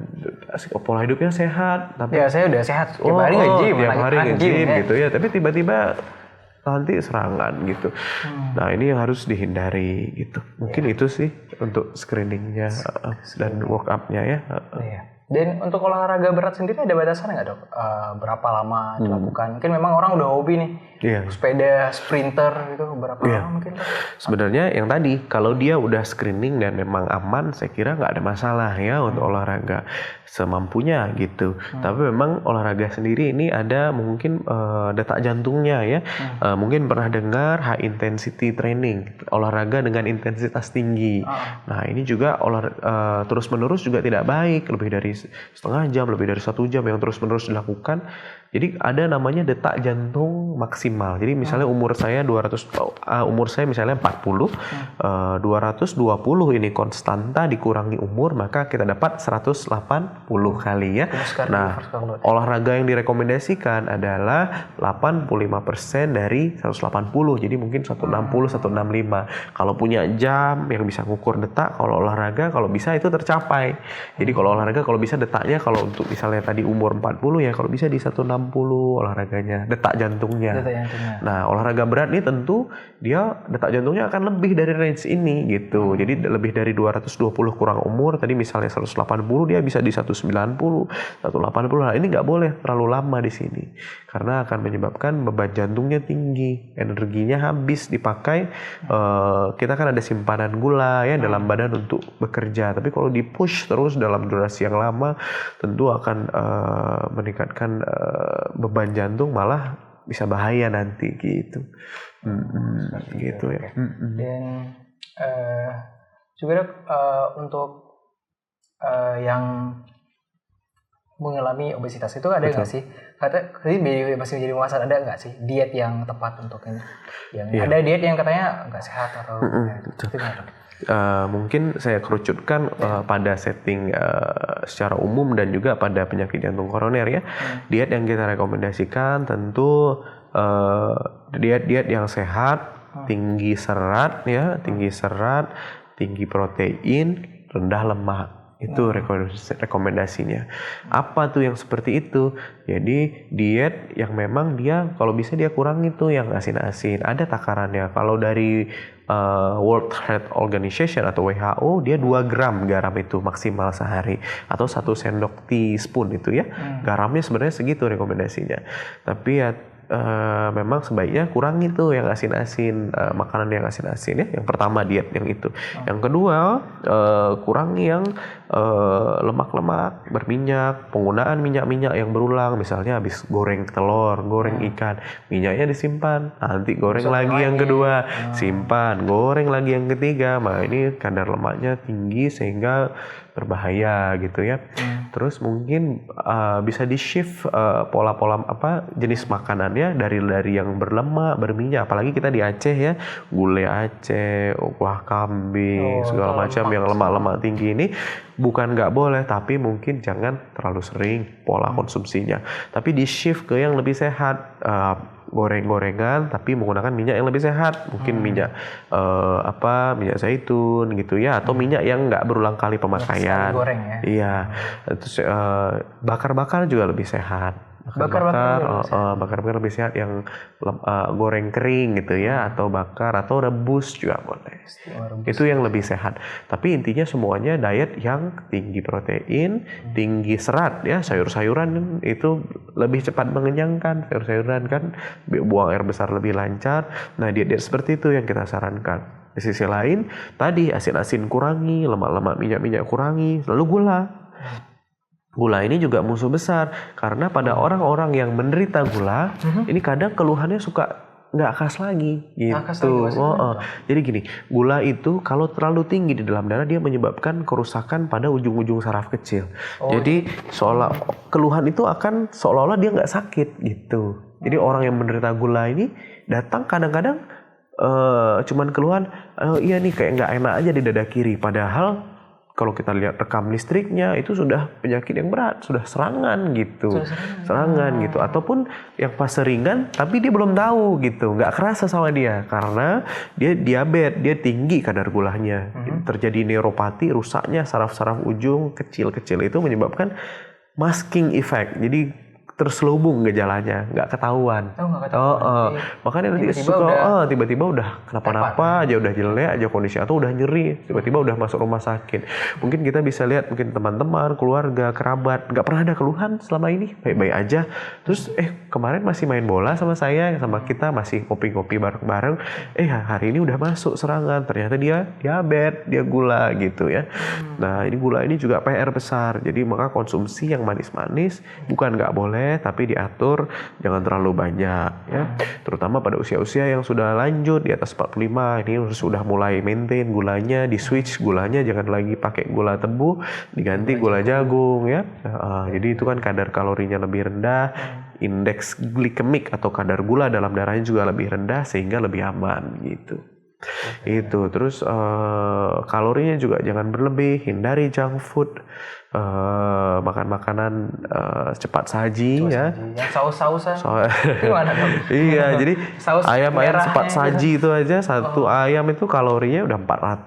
pola hidupnya sehat, tapi ya saya udah sehat tiap hari nge-gym gitu ya, tapi tiba-tiba nanti serangan gitu. Nah ini yang harus dihindari gitu. Mungkin itu sih untuk screeningnya dan work up-nya ya. Dan untuk olahraga berat sendiri ada batasan nggak dok? Berapa lama dilakukan? Mungkin memang orang udah hobi nih, sepeda sprinter gitu, berapa lama mungkin? Sebenarnya yang tadi, kalau dia udah screening dan memang aman, saya kira nggak ada masalah ya untuk olahraga semampunya gitu. Tapi memang olahraga sendiri ini ada mungkin detak jantungnya ya. Mungkin pernah dengar high intensity training, olahraga dengan intensitas tinggi. Nah ini juga terus menerus juga tidak baik, lebih dari setengah jam, lebih dari 1 jam yang terus menerus dilakukan, Jadi ada namanya detak jantung maksimal. Jadi misalnya umur saya misalnya 40, 220 ini konstanta dikurangi umur, maka kita dapat 180 kali ya. Nah, olahraga yang direkomendasikan adalah 85% dari 180. Jadi mungkin 160, 165. Kalau punya jam yang bisa ngukur detak, kalau olahraga kalau bisa itu tercapai. Jadi kalau olahraga kalau bisa detaknya, kalau untuk misalnya tadi umur 40 ya kalau bisa di 160 olahraganya, detak jantungnya. Nah, olahraga berat nih tentu dia detak jantungnya akan lebih dari range ini gitu. Jadi lebih dari 220 kurang umur, tadi misalnya 180 dia bisa di 190, 180. Nah, ini nggak boleh terlalu lama di sini karena akan menyebabkan beban jantungnya tinggi, energinya habis dipakai. Kita kan ada simpanan gula ya dalam badan untuk bekerja. Tapi kalau di push terus dalam durasi yang lama tentu akan meningkatkan beban jantung, malah bisa bahaya nanti gitu. Gitu ya. Dan juga dok, untuk yang mengalami obesitas itu ada nggak sih? Katanya masih menjadi pembahasan, ada nggak sih diet yang tepat untuk ini? Ada diet yang katanya nggak sehat atau mungkin saya kerucutkan pada setting secara umum dan juga pada penyakit jantung koroner ya. Diet yang kita rekomendasikan tentu diet yang sehat, tinggi serat ya, tinggi protein, rendah lemak. Itu rekomendasinya. Apa tuh yang seperti itu? Jadi diet yang memang dia kalau bisa dia kurangi tuh yang asin-asin. Ada takarannya. Kalau dari World Health Organization atau WHO, dia 2 gram garam itu maksimal sehari, atau 1 sendok teaspoon itu ya. Garamnya sebenarnya segitu rekomendasinya. Tapi ya memang sebaiknya kurangi tuh yang asin-asin, makanan yang asin-asin ya. Yang pertama diet yang itu. Yang kedua kurangi yang lemak-lemak berminyak, penggunaan minyak-minyak yang berulang, misalnya habis goreng telur, goreng ikan, minyaknya disimpan, nanti goreng lagi yang kedua, simpan, goreng lagi yang ketiga. Nah, ini kadar lemaknya tinggi sehingga berbahaya gitu ya. Terus mungkin bisa di shift pola-pola jenis makanannya dari yang berlemak, berminyak. Apalagi kita di Aceh ya, gulai Aceh, kuah kambing, segala macam yang lemak-lemak tinggi ini bukan nggak boleh, tapi mungkin jangan terlalu sering pola konsumsinya. Tapi di shift ke yang lebih sehat, goreng-gorengan tapi menggunakan minyak yang lebih sehat, mungkin minyak minyak zaitun gitu ya, atau minyak yang nggak berulang kali pemakaian. Goreng ya. Iya. Terus bakar-bakar juga lebih sehat. Bakar-bakar lebih sehat, yang goreng kering gitu ya, atau bakar atau rebus juga boleh. Itu yang lebih sehat. Tapi intinya semuanya diet yang tinggi protein, tinggi serat ya. Sayur-sayuran itu lebih cepat mengenyangkan. Sayur-sayuran kan buang air besar lebih lancar. Nah, diet-diet seperti itu yang kita sarankan. Di sisi lain, tadi asin-asin kurangi, lemak-lemak, minyak-minyak kurangi, lalu gula. Gula ini juga musuh besar, karena pada orang-orang yang menderita gula, ini kadang keluhannya suka nggak khas lagi gitu. Jadi gini, gula itu kalau terlalu tinggi di dalam darah, dia menyebabkan kerusakan pada ujung-ujung saraf kecil. Jadi keluhan itu akan seolah-olah dia nggak sakit gitu. Jadi orang yang menderita gula ini datang kadang-kadang cuman keluhan, iya nih kayak nggak enak aja di dada kiri, padahal kalau kita lihat rekam listriknya itu sudah penyakit yang berat, sudah serangan gitu. Serangan gitu. Ataupun yang fase ringan tapi dia belum tahu gitu, nggak kerasa sama dia karena dia diabetes, dia tinggi kadar gulanya. Terjadi neuropati, rusaknya saraf-saraf ujung kecil-kecil itu menyebabkan masking effect. Jadi terselubung gejalanya, nggak ketahuan. Makanya nanti tiba-tiba udah kenapa-napa aja, udah jelek aja kondisi, atau udah nyeri, tiba-tiba udah masuk rumah sakit. Mungkin kita bisa lihat, mungkin teman-teman, keluarga, kerabat, nggak pernah ada keluhan selama ini, baik-baik aja. Terus kemarin masih main bola sama saya, sama kita masih kopi-kopi bareng-bareng. Hari ini udah masuk serangan, ternyata dia diabetes, dia gula gitu ya. Nah, ini gula ini juga PR besar. Jadi maka konsumsi yang manis-manis bukan nggak boleh, tapi diatur, jangan terlalu banyak ya. Terutama pada usia-usia yang sudah lanjut di atas 45, ini sudah mulai maintain gulanya, di switch gulanya, jangan lagi pakai gula tebu, diganti gula jagung ya. Jadi itu kan kadar kalorinya lebih rendah, indeks glikemik atau kadar gula dalam darahnya juga lebih rendah sehingga lebih aman gitu. Itu terus kalorinya juga jangan berlebih, hindari junk food, makan makanan cepat saji ya. Yang saus-sausan. Gimana dong? Iya, jadi Saus ayam merahnya cepat gitu. saji itu aja satu ayam itu kalorinya udah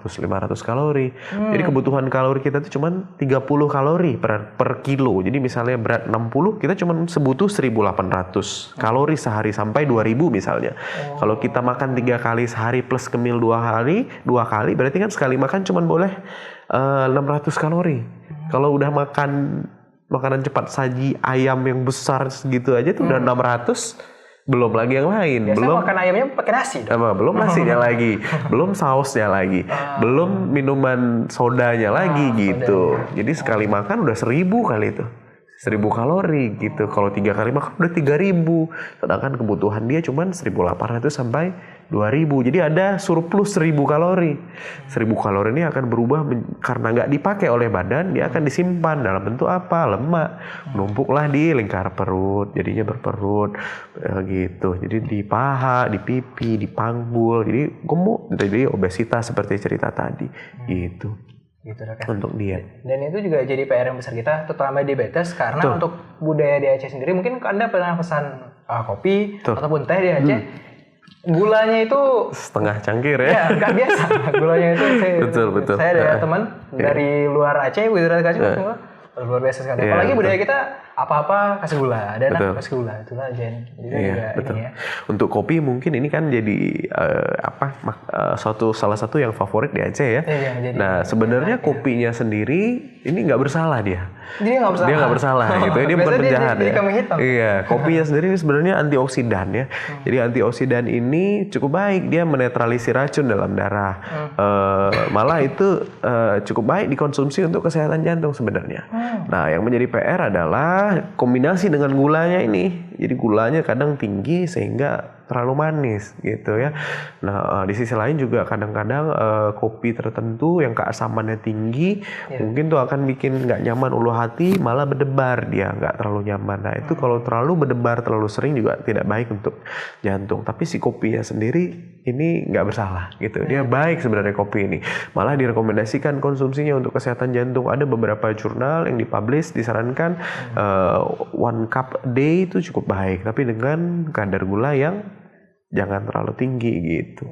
400-500 kalori. Jadi kebutuhan kalori kita itu cuma 30 kalori per kilo. Jadi misalnya berat 60, kita cuma sebutuh 1.800 kalori sehari sampai 2.000 misalnya. Kalau kita makan 3 kali sehari plus kemil 2 kali, berarti kan sekali makan cuma boleh 600 kalori. Kalau udah makan makanan cepat saji ayam yang besar segitu aja tuh udah 600, belum lagi yang lain. Biasanya belum makan ayamnya pakai nasi dong. belum nasinya lagi, belum sausnya lagi, belum minuman sodanya lagi gitu. Jadi sekali makan udah 1.000 kali itu. 1.000 kalori gitu. Kalau 3 kali makan udah 3.000. Sedangkan kebutuhan dia cuma 1.800 sampai 2.000. Jadi ada surplus 1.000 kalori. 1.000 kalori ini akan berubah karena nggak dipakai oleh badan, dia akan disimpan dalam bentuk apa? Lemak. Menumpuklah di lingkar perut, jadinya berperut gitu. Jadi di paha, di pipi, di panggul. Jadi gemuk, jadi obesitas seperti cerita tadi gitu. Gitu dok kan. Untuk diet. Dan itu juga jadi PR yang besar kita, terutama diabetes, karena untuk budaya di Aceh sendiri, mungkin Anda pernah pesan kopi ataupun teh di Aceh, gulanya itu setengah cangkir ya. Ya, nggak biasa. Gulanya itu betul. saya ada teman dari luar Aceh, Widura kasih luar biasa sekali. Apalagi budaya kita apa-apa kasih gula, dana kasih gula, itulah Jen. Jadi juga betul. ini ya. Untuk kopi mungkin ini kan jadi salah satu yang favorit di Aceh ya. Nah sebenarnya kopinya sendiri ini nggak bersalah dia. Dia nggak bersalah gitu. Dia bukan penjahat ya. Iya, kopinya sendiri sebenarnya antioksidan ya. Jadi antioksidan ini cukup baik, dia menetralisir racun dalam darah. Malah itu cukup baik dikonsumsi untuk kesehatan jantung sebenarnya. Nah yang menjadi PR adalah kombinasi dengan gulanya ini. Jadi gulanya kadang tinggi sehingga terlalu manis gitu ya. Nah di sisi lain juga kadang-kadang kopi tertentu yang keasamannya tinggi mungkin tuh akan bikin nggak nyaman ulu hati, malah berdebar dia, nggak terlalu nyaman. Nah itu kalau terlalu berdebar terlalu sering juga tidak baik untuk jantung. Tapi si kopinya sendiri ini nggak bersalah gitu. Dia baik sebenarnya kopi ini. Malah direkomendasikan konsumsinya untuk kesehatan jantung. Ada beberapa jurnal yang dipublish disarankan 1 cup a day itu cukup baik, tapi dengan kadar gula yang jangan terlalu tinggi gitu.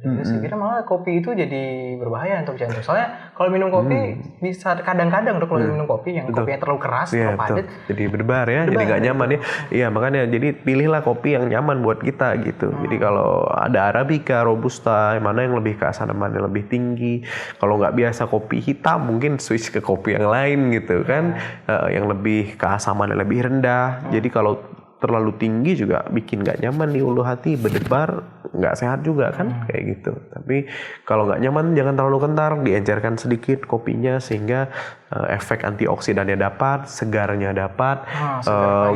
Saya kira malah kopi itu jadi berbahaya untuk jantung. Soalnya kalau minum kopi bisa kadang-kadang kalau minum kopi yang kopinya terlalu keras, terlalu padat, jadi berdebar ya, jadi nggak nyaman ya. Iya makanya jadi pilihlah kopi yang nyaman buat kita gitu. Jadi kalau ada Arabica, Robusta, mana yang lebih keasamannya lebih tinggi. Kalau nggak biasa kopi hitam, mungkin switch ke kopi yang lain gitu kan, yang lebih keasamannya lebih rendah. Jadi kalau terlalu tinggi juga bikin nggak nyaman di ulu hati, berdebar, nggak sehat juga kan kayak gitu. Tapi kalau nggak nyaman jangan terlalu kental, diencerkan sedikit kopinya sehingga efek antioksidannya dapat, segarnya dapat,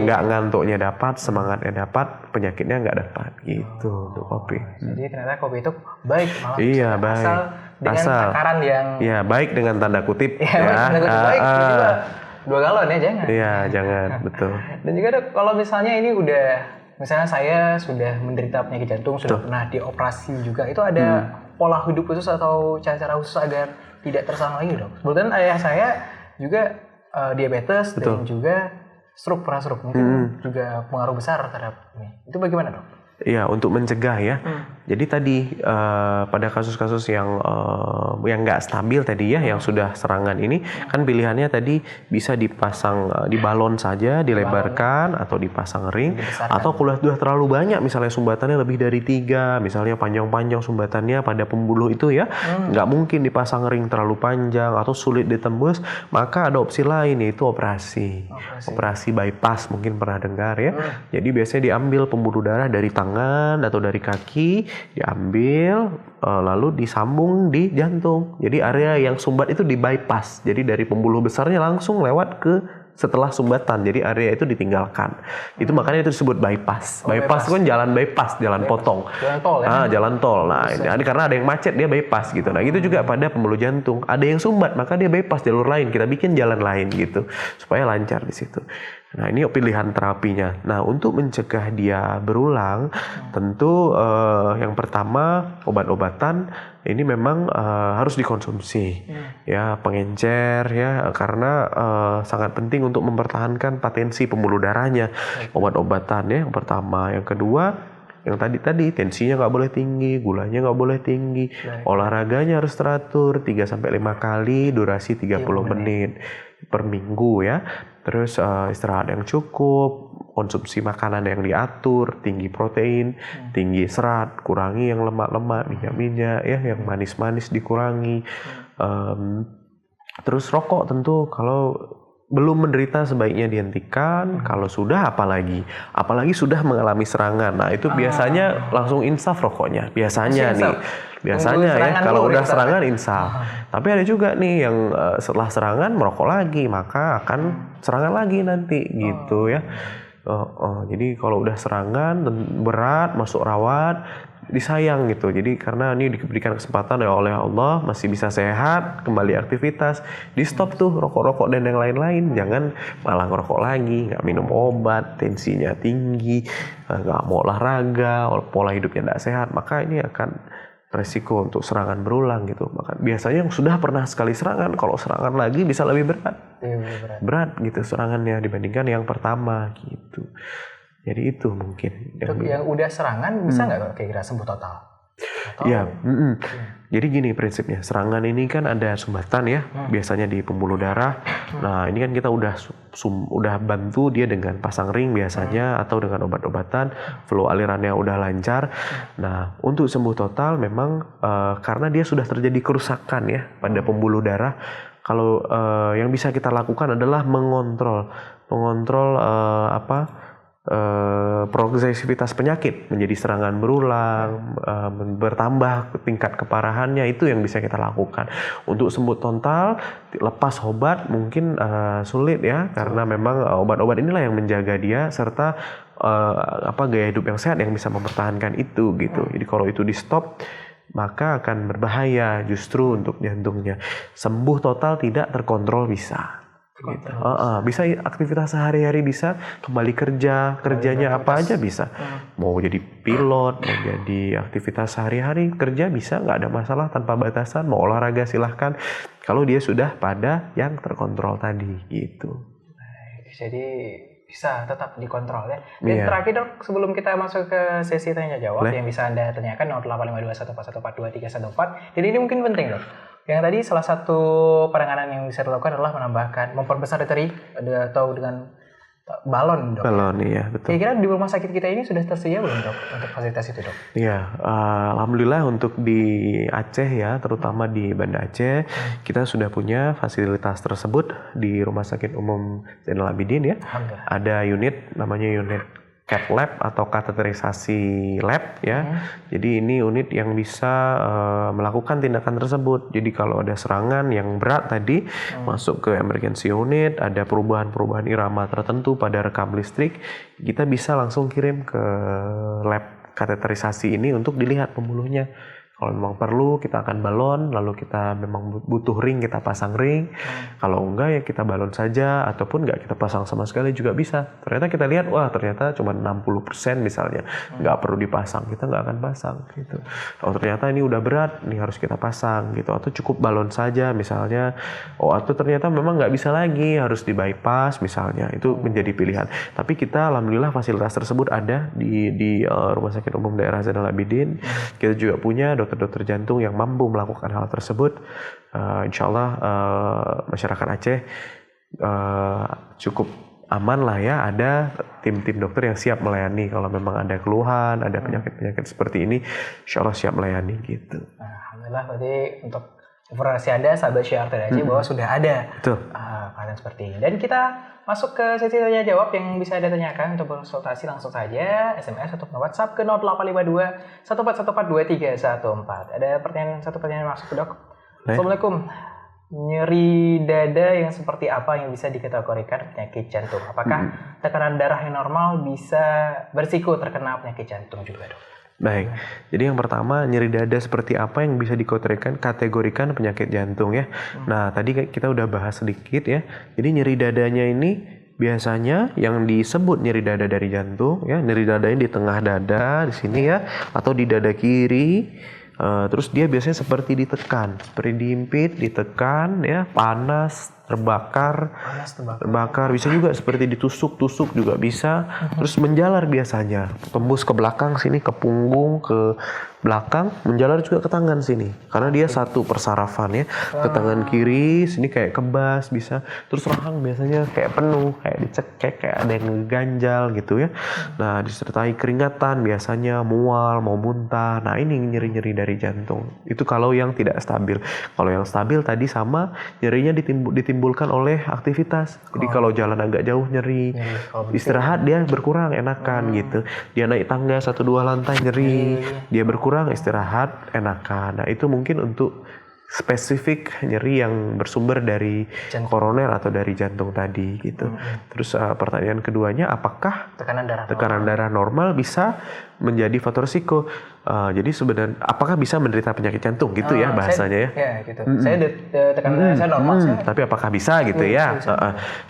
nggak ngantuknya dapat, semangatnya dapat, penyakitnya nggak dapat gitu untuk kopi. Jadi ternyata kopi itu baik malah. Iya baik. Asal dengan takaran yang baik dengan tanda kutip. Baik. 2 galon ya jangan. Iya jangan, betul. Dan juga dok, kalau misalnya ini misalnya saya sudah menderita penyakit jantung, sudah pernah dioperasi juga, itu ada pola hidup khusus atau cara-cara khusus agar tidak tersama lagi dok? Kebetulan ayah saya juga diabetes dan juga pernah stroke, mungkin juga pengaruh besar terhadap ini. Itu bagaimana dok? Iya, untuk mencegah ya. Jadi tadi pada kasus-kasus yang nggak stabil tadi ya, yang sudah serangan ini kan pilihannya tadi bisa dipasang di balon saja, dilebarkan atau dipasang ring, atau kalau sudah terlalu banyak misalnya sumbatannya lebih dari 3, misalnya panjang-panjang sumbatannya pada pembuluh itu ya, nggak mungkin dipasang ring terlalu panjang atau sulit ditembus, maka ada opsi lain yaitu operasi bypass, mungkin pernah dengar ya. Jadi biasanya diambil pembuluh darah dari tangan atau dari kaki, diambil lalu disambung di jantung. Jadi area yang sumbat itu di bypass. Jadi dari pembuluh besarnya langsung lewat ke setelah sumbatan. Jadi area itu ditinggalkan. Itu makanya itu disebut bypass. Bypass itu kan jalan bypass, jalan potong. Jalan tol ya. Jalan tol. Nah, ini karena ada yang macet dia bypass gitu. Nah, gitu juga pada pembuluh jantung. Ada yang sumbat, maka dia bypass jalur lain. Kita bikin jalan lain gitu supaya lancar di situ. Nah, ini pilihan terapinya. Nah, untuk mencegah dia berulang, tentu yang pertama obat-obatan ini memang harus dikonsumsi, ya, pengencer, ya, karena sangat penting untuk mempertahankan potensi pembuluh darahnya. Obat-obatan ya, yang pertama. Yang kedua, yang tadi tensinya nggak boleh tinggi, gulanya nggak boleh tinggi, olahraganya harus teratur 3-5 kali, durasi 30 menit per minggu ya. Terus istirahat yang cukup, konsumsi makanan yang diatur, tinggi protein, tinggi serat, kurangi yang lemak-lemak, minyak-minyak ya, yang manis-manis dikurangi. Terus rokok tentu kalau belum menderita sebaiknya dihentikan. Kalau sudah apalagi sudah mengalami serangan. Nah, itu biasanya langsung insaf rokoknya. Biasanya ya kalau udah serangan insaf. Tapi ada juga nih yang setelah serangan merokok lagi, maka akan serangan lagi nanti gitu ya. Jadi kalau udah serangan berat masuk rawat, disayang gitu. Jadi karena ini diberikan kesempatan oleh Allah, masih bisa sehat, kembali aktivitas, di stop tuh rokok-rokok dan yang lain-lain. Jangan malah ngerokok lagi, nggak minum obat, tensinya tinggi, nggak mau olahraga, pola hidupnya nggak sehat, maka ini akan resiko untuk serangan berulang gitu. Maka biasanya yang sudah pernah sekali serangan, kalau serangan lagi bisa lebih berat gitu serangannya dibandingkan yang pertama gitu. Jadi itu mungkin yang udah serangan bisa nggak kira-kira sembuh total? Iya, jadi gini prinsipnya, serangan ini kan ada sumbatan ya, biasanya di pembuluh darah. Nah, ini kan kita udah bantu dia dengan pasang ring biasanya atau dengan obat-obatan, flow alirannya udah lancar. Nah, untuk sembuh total memang karena dia sudah terjadi kerusakan ya pada pembuluh darah. Kalau yang bisa kita lakukan adalah mengontrol progresivitas penyakit menjadi serangan berulang, bertambah tingkat keparahannya, itu yang bisa kita lakukan. Untuk sembuh total lepas obat mungkin sulit ya, karena memang obat-obat inilah yang menjaga dia serta gaya hidup yang sehat yang bisa mempertahankan itu gitu. Jadi kalau itu di stop maka akan berbahaya justru untuk jantungnya. Sembuh total tidak terkontrol bisa. Gitu. Bisa aktivitas sehari-hari, bisa kembali kerjanya apa aja bisa. Mau jadi pilot, mau jadi aktivitas sehari-hari kerja bisa, nggak ada masalah tanpa batasan. Mau olahraga silahkan kalau dia sudah pada yang terkontrol tadi gitu. Jadi bisa tetap dikontrol ya. Dan terakhir dok, sebelum kita masuk ke sesi tanya jawab yang bisa Anda tanyakan 085214144114. Jadi ini mungkin penting dok. Yang tadi salah satu penanganan yang bisa dilakukan adalah memperbesar arteri atau dengan balon dok. Balon iya betul. Kira-kira di rumah sakit kita ini sudah tersedia belum dok untuk fasilitas itu dok? Iya, alhamdulillah untuk di Aceh ya, terutama di Banda Aceh, kita sudah punya fasilitas tersebut di Rumah Sakit Umum Zainal Abidin ya. Ada unit namanya unit cath lab atau kateterisasi lab ya. Jadi ini unit yang bisa melakukan tindakan tersebut. Jadi kalau ada serangan yang berat tadi masuk ke emergency unit, ada perubahan-perubahan irama tertentu pada rekam listrik, kita bisa langsung kirim ke lab kateterisasi ini untuk dilihat pembuluhnya. Kalau memang perlu kita akan balon, lalu kita memang butuh ring, kita pasang ring. Kalau enggak ya kita balon saja, ataupun enggak kita pasang sama sekali juga bisa. Ternyata kita lihat, wah ternyata cuma 60% misalnya, enggak perlu dipasang, kita enggak akan pasang gitu. Oh ternyata ini udah berat, ini harus kita pasang gitu. Atau cukup balon saja misalnya. Oh atau ternyata memang enggak bisa lagi, harus di bypass misalnya. Itu menjadi pilihan. Tapi kita alhamdulillah fasilitas tersebut ada di Rumah Sakit Umum Daerah Zainal Abidin. Kita juga punya dokter-dokter jantung yang mampu melakukan hal tersebut. Insya Allah masyarakat Aceh cukup aman lah ya, ada tim-tim dokter yang siap melayani kalau memang ada keluhan, ada penyakit-penyakit seperti ini, insya Allah siap melayani gitu. Alhamdulillah, berarti untuk informasi Anda sahabat Syiar Aceh bahwa sudah ada keadaan seperti ini. Dan kita masuk ke sesi tanya jawab yang bisa Anda tanyakan. Untuk konsultasi langsung saja SMS atau WhatsApp ke 0852 14142 314. Ada satu pertanyaan masuk dok. Assalamualaikum. Nyeri dada yang seperti apa yang bisa dikategorikan penyakit jantung? Apakah tekanan darah yang normal bisa berisiko terkena penyakit jantung juga dok? Baik, jadi yang pertama nyeri dada seperti apa yang bisa dikategorikan penyakit jantung ya. Nah tadi kita udah bahas sedikit ya. Jadi nyeri dadanya ini biasanya yang disebut nyeri dada dari jantung, ya, nyeri dadanya di tengah dada, di sini ya, atau di dada kiri. Terus dia biasanya seperti ditekan, seperti diimpit, ditekan, ya, panas, terbakar, bisa juga seperti ditusuk-tusuk juga bisa. Terus menjalar biasanya, tembus ke belakang sini, ke punggung, ke belakang, menjalar juga ke tangan sini. Karena dia satu persarafan, ya, ke tangan kiri, sini kayak kebas bisa. Terus rahang biasanya kayak penuh, kayak dicekek, kayak ada yang ngeganjal gitu ya. Nah, disertai keringatan biasanya, mual, mau muntah. Nah, ini nyeri-nyeri dari jantung. Itu kalau yang tidak stabil. Kalau yang stabil tadi sama, nyerinya ditimbulkan oleh aktivitas. Jadi kalau jalan agak jauh nyeri, istirahat dia berkurang, enakan gitu. Dia naik tangga 1-2 lantai nyeri, dia berkurang, istirahat, enakan. Nah, itu mungkin untuk spesifik nyeri yang bersumber dari koroner atau dari jantung tadi gitu. Terus pertanyaan keduanya, apakah tekanan darah normal bisa menjadi faktor risiko? Jadi sebenarnya apakah bisa menderita penyakit jantung gitu ya bahasanya ya? Gitu. Saya tekanan darah saya normal. Tapi apakah bisa gitu ya?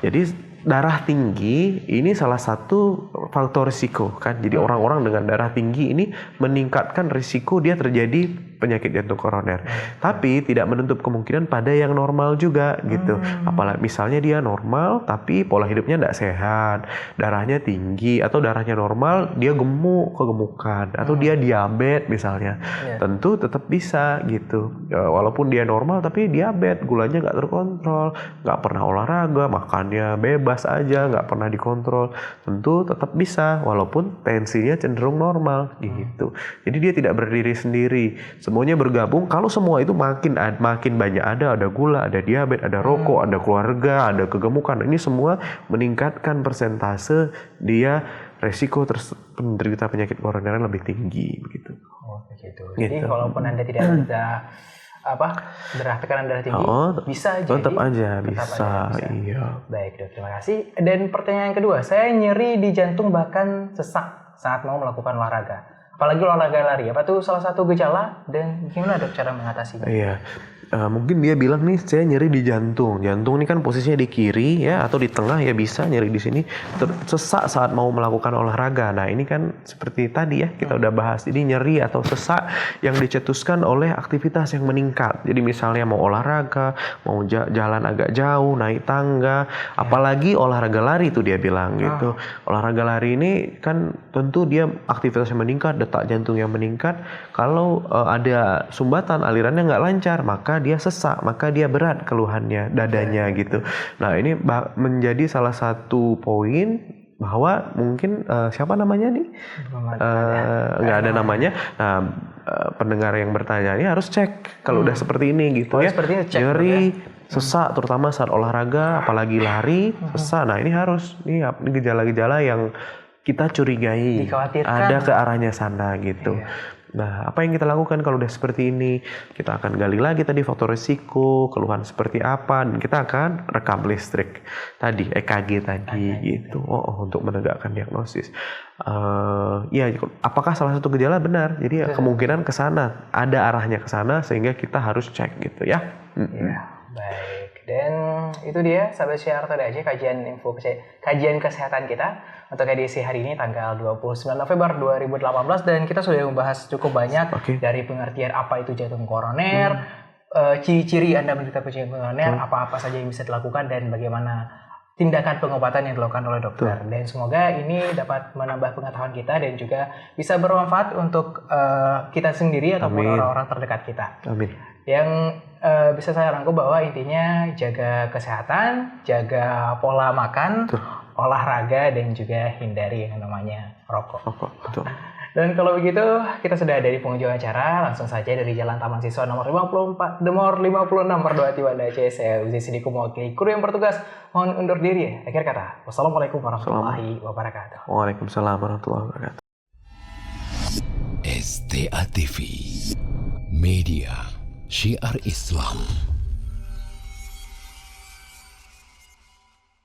Jadi darah tinggi ini salah satu faktor risiko kan. Jadi orang-orang dengan darah tinggi ini meningkatkan risiko dia terjadi penyakit jantung koroner. Tapi tidak menutup kemungkinan pada yang normal juga gitu. Apalagi misalnya dia normal tapi pola hidupnya tidak sehat, darahnya tinggi atau darahnya normal dia gemuk, kegemukan, atau dia diabetes misalnya. Tentu tetap bisa gitu. Walaupun dia normal tapi diabetes, gulanya nggak terkontrol, nggak pernah olahraga, makannya bebas aja, nggak pernah dikontrol, tentu tetap bisa walaupun tensinya cenderung normal gitu. Jadi dia tidak berdiri sendiri, semuanya bergabung. Kalau semua itu makin banyak ada gula, ada diabetes, ada rokok, ada keluarga, ada kegemukan, ini semua meningkatkan persentase dia resiko menderita penyakit koroner lebih tinggi begitu. Begitu. Jadi walaupun Anda tidak ada tekanan darah tinggi, bisa tetap aja bisa. Iya. Baik, Dok, terima kasih. Dan pertanyaan kedua, saya nyeri di jantung bahkan sesak saat mau melakukan olahraga. Apalagi olahraga lari. Apa itu salah satu gejala dan gimana, Dok, cara mengatasinya? Iya. Mungkin dia bilang nih, saya nyeri di jantung. Jantung ini kan posisinya di kiri ya, atau di tengah ya, bisa nyeri di sini. Sesak saat mau melakukan olahraga. Nah, ini kan seperti tadi ya, kita udah bahas. Ini nyeri atau sesak yang dicetuskan oleh aktivitas yang meningkat. Jadi misalnya mau olahraga, mau jalan agak jauh, naik tangga, apalagi olahraga lari itu dia bilang gitu. Olahraga lari ini kan tentu dia aktivitas yang meningkat, detak jantung yang meningkat. Kalau ada sumbatan, alirannya nggak lancar, maka dia sesak, maka dia berat keluhannya, dadanya gitu. Nah, ini menjadi salah satu poin bahwa mungkin siapa namanya nih? Nggak ada namanya. Nah, pendengar yang bertanya ini harus cek kalau udah seperti ini gitu ya. Nyeri, sesak terutama saat olahraga, apalagi lari, sesak. Nah, ini gejala-gejala yang kita curigai ada ke arahnya sana gitu. Nah, apa yang kita lakukan kalau udah seperti ini? Kita akan gali lagi tadi faktor risiko, keluhan seperti apa, dan kita akan rekam listrik tadi, EKG tadi gitu. Untuk menegakkan diagnosis. Ya, apakah salah satu gejala benar? Jadi kemungkinan ke sana, ada arahnya ke sana sehingga kita harus cek gitu ya. Baik. Dan itu dia sahabat Syiar Arto DC kajian kesehatan kita untuk edisi hari ini tanggal 29 November 2018, dan kita sudah membahas cukup banyak dari pengertian apa itu jantung koroner, ciri-ciri Anda menderita penyakit koroner, apa-apa saja yang bisa dilakukan dan bagaimana tindakan pengobatan yang dilakukan oleh dokter. Dan semoga ini dapat menambah pengetahuan kita dan juga bisa bermanfaat untuk kita sendiri ataupun orang-orang terdekat kita. Amin. Yang bisa saya rangkum bahwa intinya jaga kesehatan, jaga pola makan, olahraga, dan juga hindari yang namanya rokok. Betul. Dan kalau begitu, kita sudah ada di penghujung acara. Langsung saja dari Jalan Taman Siswa nomor 56 Merduati Banda Aceh. Saya Uzi Sidiku mewakili kru yang bertugas. Mohon undur diri. Akhir kata, wassalamualaikum warahmatullahi wabarakatuh. Waalaikumsalam warahmatullahi wabarakatuh. STA TV Media Syiar Islam.